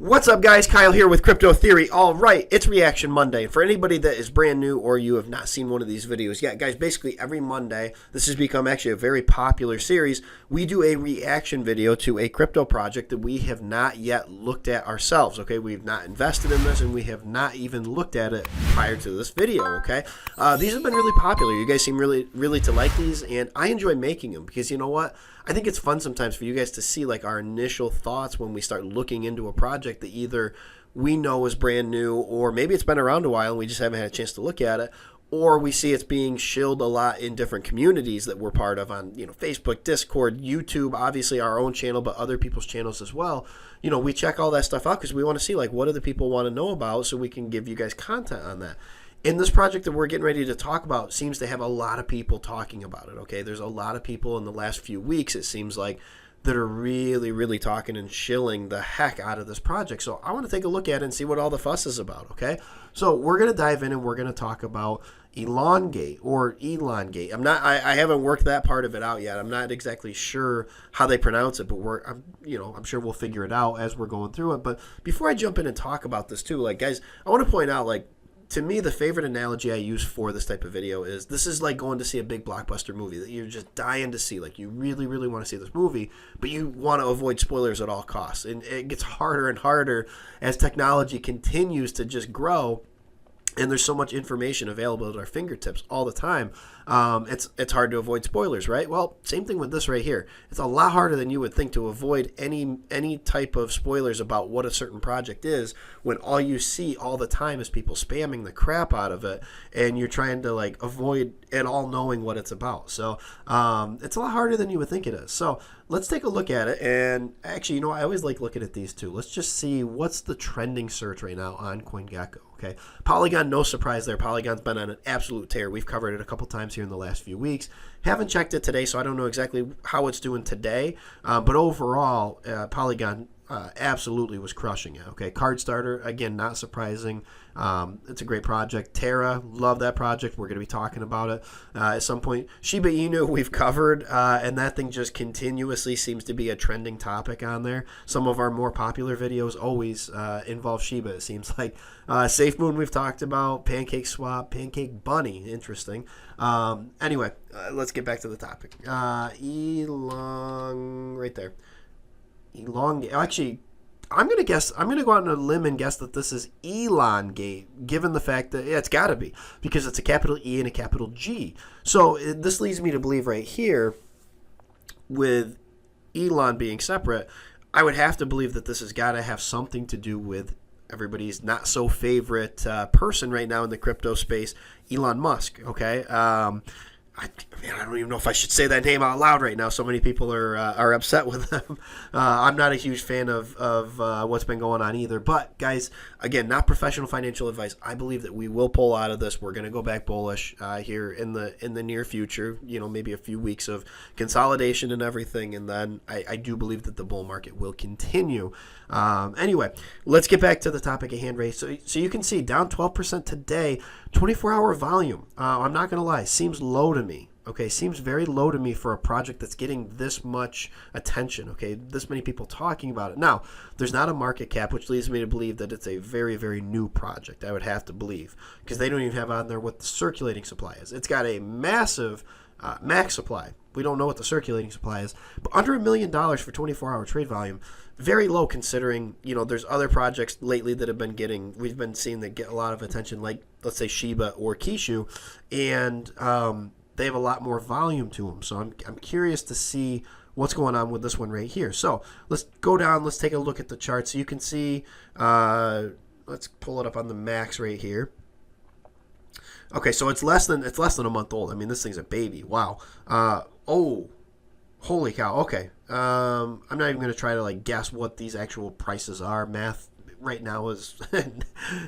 What's up, guys? Kyle here with Crypto Theory. All right, it's Reaction Monday. For anybody that is brand new or you have not seen one of these videos yet, guys, basically every Monday, this has become actually a very popular series. We do a reaction video to a crypto project that we have not yet looked at ourselves, okay? We've not invested in this, and we have not even looked at it prior to this video, okay? These have been really popular. You guys seem really to like these, and I enjoy making them because you know what? I think it's fun sometimes for you guys to see like our initial thoughts when we start looking into a project that either we know is brand new, or maybe it's been around a while and we just haven't had a chance to look at it, or we see it's being shilled a lot in different communities that we're part of on, Facebook, Discord, YouTube, obviously our own channel, but other people's channels as well. We check all that stuff out because we want to see like what other people want to know about so we can give you guys content on that. And this project that we're getting ready to talk about seems to have a lot of people talking about it, okay? There's a lot of people in the last few weeks, it seems like, that are really talking and shilling the heck out of this project. So I want to take a look at it and see what all the fuss is about, okay? So we're going to dive in and we're going to talk about ElonGate or ElonGate. I haven't worked that part of it out yet. I'm not exactly sure how they pronounce it, but I'm sure we'll figure it out as we're going through it. But before I jump in and talk about this too, like, guys, I want to point out, like, to me, the favorite analogy I use for this type of video is this is like going to see a big blockbuster movie that you're just dying to see. Like, you really want to see this movie, but you want to avoid spoilers at all costs. And it gets harder and harder as technology continues to just grow. And there's so much information available at our fingertips all the time. It's hard to avoid spoilers, right? Well, same thing with this right here. It's a lot harder than you would think to avoid any type of spoilers about what a certain project is when all you see all the time is people spamming the crap out of it, and you're trying to like avoid at all knowing what it's about. So it's a lot harder than you would think it is. So let's take a look at it. And actually, I always like looking at these too. Let's just see what's the trending search right now on CoinGecko. Okay, Polygon, no surprise there. Polygon's been on an absolute tear. We've covered it a couple times here in the last few weeks. Haven't checked it today, so I don't know exactly how it's doing today. But overall, Polygon absolutely was crushing it. Okay, Card Starter, again, not surprising. It's a great project. Terra, love that project. We're going to be talking about it at some point. Shiba Inu, we've covered, and that thing just continuously seems to be a trending topic on there. Some of our more popular videos always involve Shiba, it seems like. SafeMoon, we've talked about. Pancake Swap, Pancake Bunny, interesting. Anyway, let's get back to the topic. Elon, right there. ElonGate. Actually, I'm going to go out on a limb and guess that this is ElonGate, given the fact that it's got to be, because it's a capital E and a capital G. So this leads me to believe right here, with Elon being separate, I would have to believe that this has got to have something to do with everybody's not so favorite person right now in the crypto space, Elon Musk, okay? I don't even know if I should say that name out loud right now. So many people are upset with him. I'm not a huge fan of what's been going on either. But, guys, again, not professional financial advice. I believe that we will pull out of this. We're going to go back bullish here in the near future, maybe a few weeks of consolidation and everything. And then I do believe that the bull market will continue. Anyway, let's get back to the topic at hand, Ray. So you can see down 12% today, 24-hour volume. I'm not going to lie, seems low to me. Okay, seems very low to me for a project that's getting this much attention, okay, this many people talking about it. Now, there's not a market cap, which leads me to believe that it's a very new project, I would have to believe, because they don't even have on there what the circulating supply is. It's got a massive max supply. We don't know what the circulating supply is, but under $1 million for 24-hour trade volume, very low considering, there's other projects lately that have been we've been seeing that get a lot of attention, like, let's say, Shiba or Kishu, and they have a lot more volume to them. So I'm curious to see what's going on with this one right here. So let's go down. Let's take a look at the chart. So you can see, let's pull it up on the max right here. Okay, so it's less than a month old. I mean, this thing's a baby. Wow. Oh, holy cow. Okay. I'm not even going to try to like guess what these actual prices are. Math right now is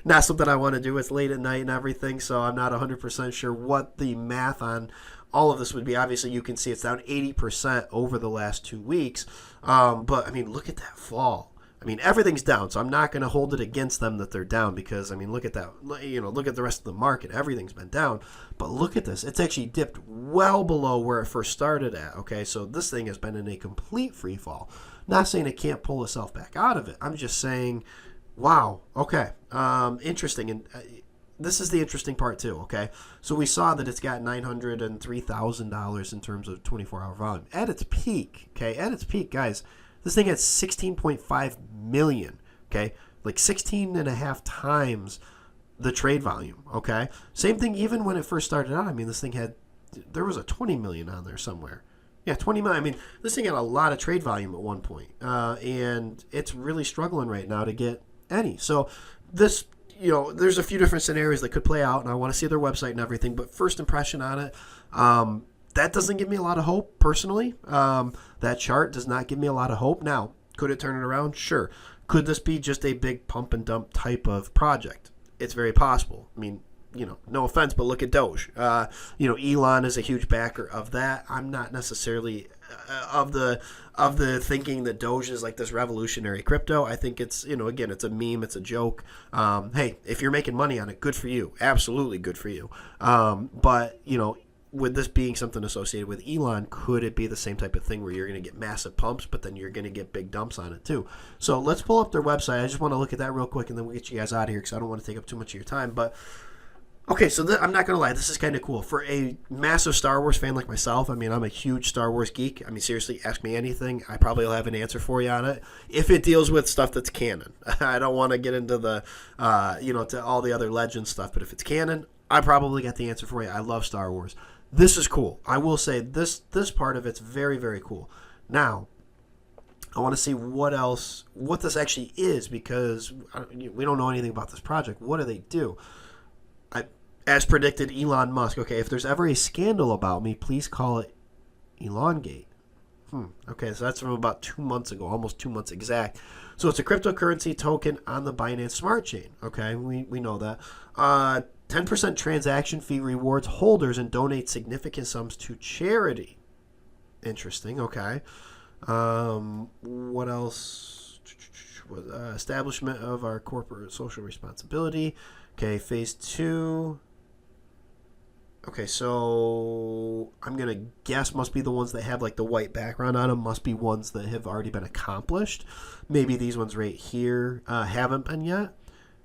not something I want to do. It's late at night and everything, so I'm not 100% sure what the math on all of this would be. Obviously, you can see it's down 80% over the last 2 weeks. But, I mean, look at that fall. I mean, everything's down, so I'm not going to hold it against them that they're down because, I mean, look at that. Look at the rest of the market. Everything's been down. But look at this. It's actually dipped well below where it first started at, okay? So this thing has been in a complete free fall. Not saying it can't pull itself back out of it. I'm just saying, wow, okay, interesting. And this is the interesting part too, okay? So we saw that it's got $903,000 in terms of 24-hour volume. At its peak, okay, guys, this thing had 16.5 million, okay? Like 16 and a half times the trade volume, okay? Same thing even when it first started out. I mean, this thing there was a 20 million on there somewhere. Yeah, 20 million. I mean, this thing had a lot of trade volume at one point, and it's really struggling right now to get any. So this, there's a few different scenarios that could play out, and I want to see their website and everything, but first impression on it, that doesn't give me a lot of hope, personally. That chart does not give me a lot of hope. Now, could it turn it around? Sure. Could this be just a big pump and dump type of project? It's very possible. I mean, no offense, but look at Doge. Elon is a huge backer of that. I'm not necessarily of the thinking that Doge is like this revolutionary crypto. I think it's, again, it's a meme, it's a joke. Hey, if you're making money on it, good for you. Absolutely good for you. But, with this being something associated with Elon, could it be the same type of thing where you're going to get massive pumps, but then you're going to get big dumps on it too? So let's pull up their website. I just want to look at that real quick, and then we'll get you guys out of here because I don't want to take up too much of your time. But okay, so I'm not going to lie. This is kind of cool. For a massive Star Wars fan like myself, I mean, I'm a huge Star Wars geek. I mean, seriously, ask me anything. I probably will have an answer for you on it if it deals with stuff that's canon. I don't want to get into the, to all the other legend stuff, but if it's canon, I probably got the answer for you. I love Star Wars. This is cool. I will say this part of it's very, very cool. Now, I want to see what this actually is because we don't know anything about this project. What do they do? As predicted, Elon Musk. Okay, if there's ever a scandal about me, please call it ElonGate. Okay, so that's from about 2 months ago, almost 2 months exact. So it's a cryptocurrency token on the Binance Smart Chain. Okay, we know that. 10% transaction fee rewards holders and donates significant sums to charity. Interesting. Okay. What else? Establishment of our corporate social responsibility. Okay, phase 2. Okay, so I'm going to guess must be the ones that have like the white background on them, must be ones that have already been accomplished. Maybe these ones right here haven't been yet.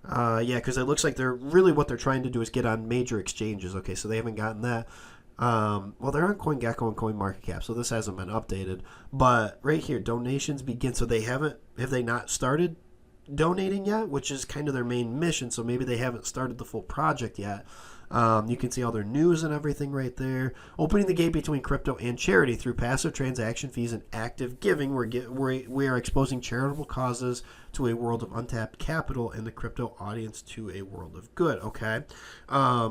Yeah, because it looks like what they're trying to do is get on major exchanges. Okay, so they haven't gotten that. Well, they're on CoinGecko and CoinMarketCap, so this hasn't been updated. But right here, donations begin. So have they not started donating yet, which is kind of their main mission, so maybe they haven't started the full project yet. You can see all their news and everything right there. Opening the gate between crypto and charity through passive transaction fees and active giving. We are exposing charitable causes to a world of untapped capital and the crypto audience to a world of good. Okay. I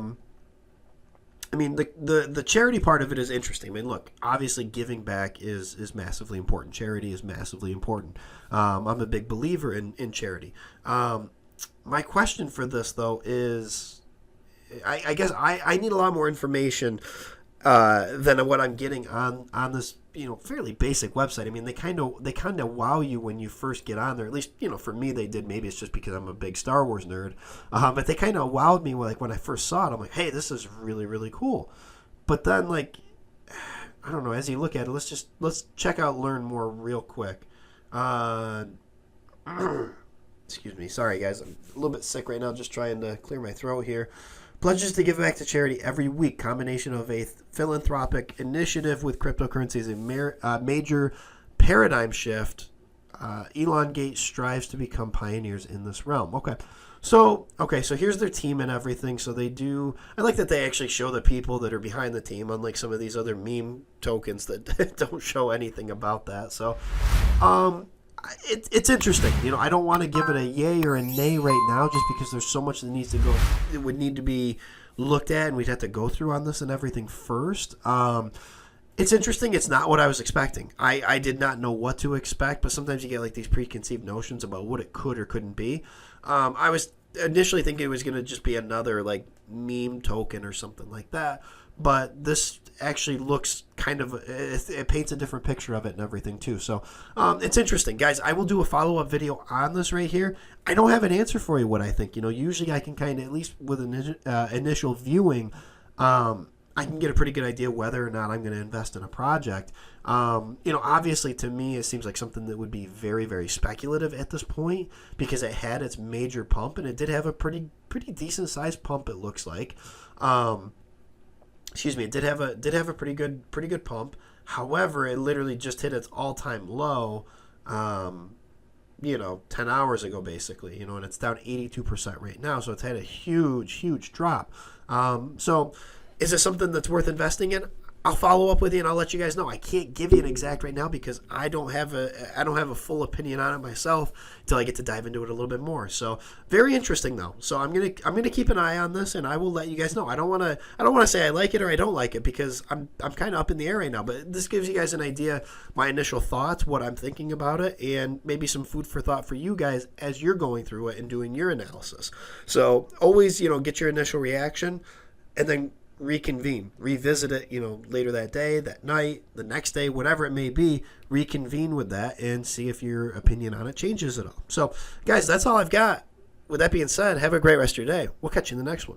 mean, the charity part of it is interesting. I mean, look, obviously giving back is massively important. Charity is massively important. I'm a big believer in charity. My question for this, though, is I guess I need a lot more information than what I'm getting on this fairly basic website. I mean, they kind of wow you when you first get on there. At least for me they did. Maybe it's just because I'm a big Star Wars nerd, but they kind of wowed me when I first saw it. I'm like, hey, this is really, really cool. But then I don't know. As you look at it, let's check out Learn More real quick. Excuse me, sorry guys, I'm a little bit sick right now. Just trying to clear my throat here. Pledges to give back to charity every week. Combination of a philanthropic initiative with cryptocurrency is a major paradigm shift. ElonGate strives to become pioneers in this realm. Okay, so here's their team and everything. So they do. I like that they actually show the people that are behind the team, unlike some of these other meme tokens that don't show anything about that. So, It's interesting. I don't want to give it a yay or a nay right now just because there's so much that would need to be looked at, and we'd have to go through on this and everything first. It's interesting. It's not what I was expecting. I did not know what to expect, but sometimes you get like these preconceived notions about what it could or couldn't be. I was initially thinking it was going to just be another like meme token or something like that, but this actually looks kind of it paints a different picture of it and everything too. So it's interesting, guys. I will do a follow-up video on this right here. I don't have an answer for you what I think. Usually I can kind of, at least with an initial viewing, I can get a pretty good idea whether or not I'm going to invest in a project. Obviously to me it seems like something that would be very, very speculative at this point, because it had its major pump, and it did have a pretty decent sized pump, it looks like. It did have a pretty good pump. However, it literally just hit its all-time low 10 hours ago, basically, and it's down 82% right now. So it's had a huge drop. So is it something that's worth investing in? I'll follow up with you and I'll let you guys know. I can't give you an exact right now because I don't have a full opinion on it myself until I get to dive into it a little bit more. So very interesting though. So I'm gonna keep an eye on this, and I will let you guys know. I don't wanna say I like it or I don't like it, because I'm kind of up in the air right now. But this gives you guys an idea, my initial thoughts, what I'm thinking about it, and maybe some food for thought for you guys as you're going through it and doing your analysis. So always get your initial reaction, and then reconvene, revisit it, later that day, that night, the next day, whatever it may be, reconvene with that and see if your opinion on it changes at all. So, guys, that's all I've got. With that being said, have a great rest of your day. We'll catch you in the next one.